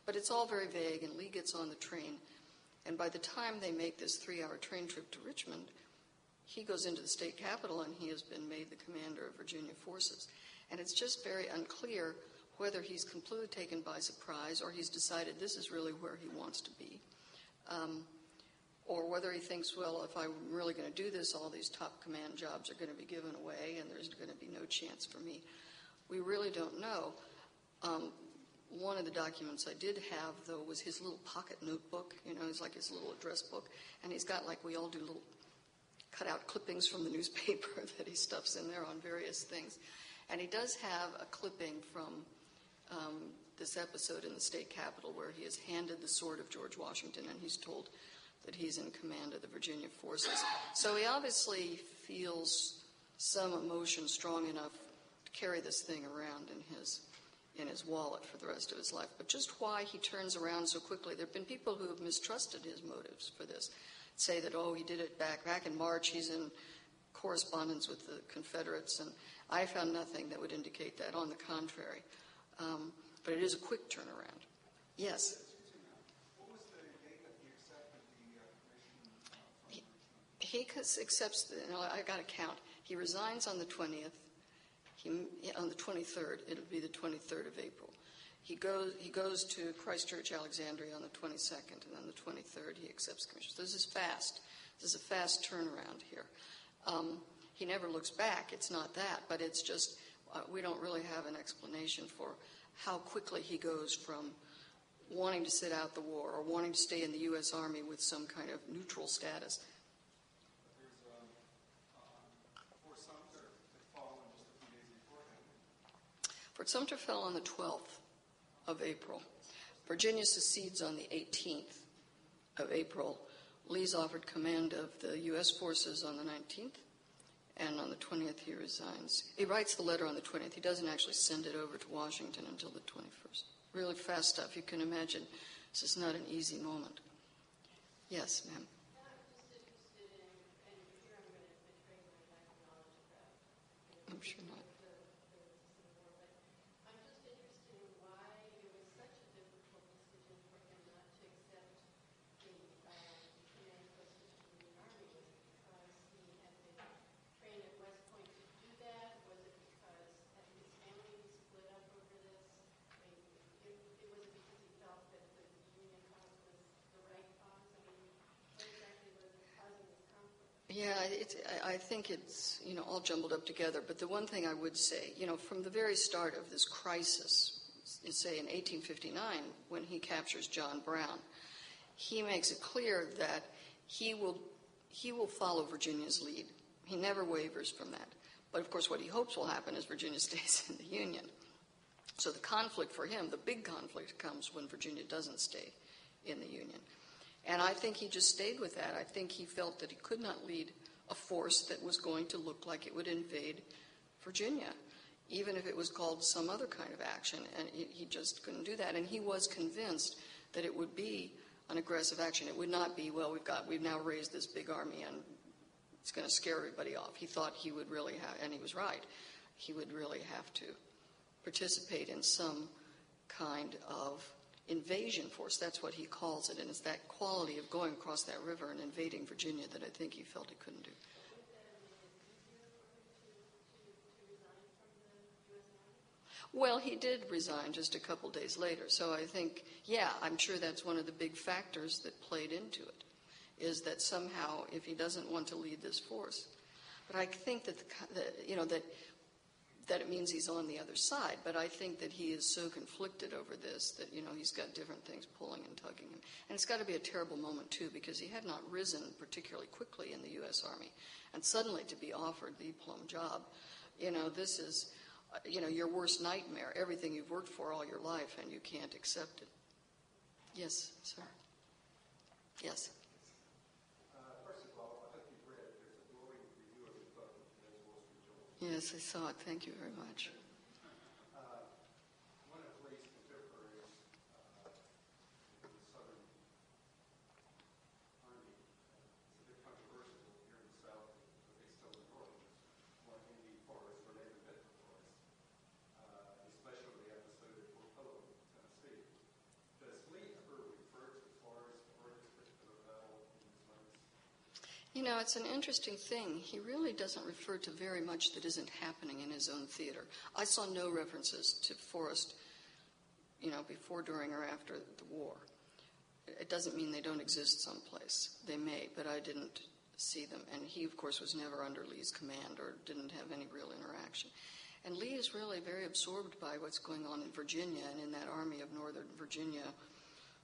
But it's all very vague, and Lee gets on the train, and by the time they make this 3-hour train trip to Richmond, he goes into the state capitol, and he has been made the commander of Virginia forces. And it's just very unclear whether he's completely taken by surprise or he's decided this is really where he wants to be. Or whether he thinks, well, if I'm really going to do this, all these top command jobs are going to be given away and there's going to be no chance for me. We really don't know. One of the documents I did have, though, was his little pocket notebook. It's like his little address book. And he's got, like we all do, little cut-out clippings from the newspaper that he stuffs in there on various things. And he does have a clipping from this episode in the state capitol where he is handed the sword of George Washington and he's told that he's in command of the Virginia forces. So he obviously feels some emotion strong enough to carry this thing around in his wallet for the rest of his life. But just why he turns around so quickly, there have been people who have mistrusted his motives for this, say that, he did it back in March, he's in correspondence with the Confederates, and I found nothing that would indicate that. On the contrary. But it is a quick turnaround. Yes? What was the date that he accepted the commission from Richmond? He accepts, I got to count. He resigns on the 20th. On the 23rd, it'll be the 23rd of April. He goes to Christ Church, Alexandria on the 22nd, and on the 23rd he accepts commission. So this is fast. This is a fast turnaround here. He never looks back. It's not that, but it's just we don't really have an explanation for how quickly he goes from wanting to sit out the war or wanting to stay in the U.S. Army with some kind of neutral status. There's Fort Sumter that followed just a few days beforehand. Fort Sumter fell on the 12th of April. Virginia secedes on the 18th of April. Lee's offered command of the U.S. forces on the 19th, and on the 20th he resigns. He writes the letter on the 20th. He doesn't actually send it over to Washington until the 21st. Really fast stuff. You can imagine this is not an easy moment. Yes, ma'am. I'm sure not. Yeah, I think it's, all jumbled up together. But the one thing I would say, from the very start of this crisis, say in 1859, when he captures John Brown, he makes it clear that he will follow Virginia's lead. He never wavers from that. But, of course, what he hopes will happen is Virginia stays in the Union. So the conflict for him, the big conflict, comes when Virginia doesn't stay in the Union. And I think he just stayed with that. I think he felt that he could not lead a force that was going to look like it would invade Virginia, even if it was called some other kind of action. And he just couldn't do that. And he was convinced that it would be an aggressive action. It would not be, well, we've now raised this big army and it's going to scare everybody off. He thought he would really have, and he was right, he would really have to participate in some kind of invasion force. That's what he calls it, and it's that quality of going across that river and invading Virginia that I think he felt he couldn't do. Well, he did resign just a couple days later. So I think, yeah, I'm sure that's one of the big factors that played into it, is that somehow if he doesn't want to lead this force. But I think that, that it means he's on the other side. But I think that he is so conflicted over this that, he's got different things pulling and tugging him. And it's got to be a terrible moment, too, because he had not risen particularly quickly in the U.S. Army. And suddenly to be offered the plum job, this is, your worst nightmare, everything you've worked for all your life, and you can't accept it. Yes, sir. Yes. First of all, I hope you've read it. There's a glowing review of the book in today's Wall Street Journal. Yes, I saw it. Thank you very much. One of Lee's contemporaries in the Southern Army, it's a bit controversial here in the South, but they still in the North, one Indian Forest or David Bedford Forest, especially the episode at Fort Pillow, Tennessee. Does Lee ever refer to Forest or this particular battle in his notes? It's an interesting thing. He really doesn't refer to very much that isn't happening in his own theater. I saw no references to Forrest, before, during, or after the war. It doesn't mean they don't exist someplace. They may, but I didn't see them. And he, of course, was never under Lee's command or didn't have any real interaction. And Lee is really very absorbed by what's going on in Virginia and in that Army of Northern Virginia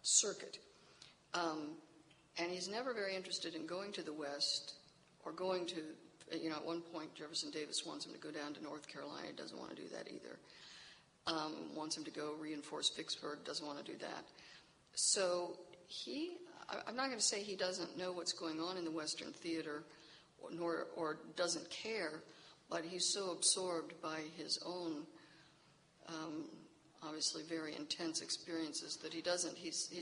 circuit. And he's never very interested in going to the West or going to, at one point Jefferson Davis wants him to go down to North Carolina. He doesn't want to do that either. Wants him to go reinforce Vicksburg, doesn't want to do that. So I'm not going to say he doesn't know what's going on in the Western theater or doesn't care, but he's so absorbed by his own obviously very intense experiences that he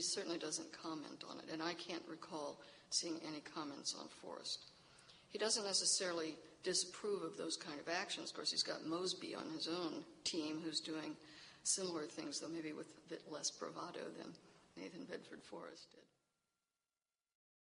certainly doesn't comment on it. And I can't recall seeing any comments on Forrest. He doesn't necessarily disapprove of those kind of actions. Of course, he's got Mosby on his own team who's doing similar things, though maybe with a bit less bravado than Nathan Bedford Forrest did.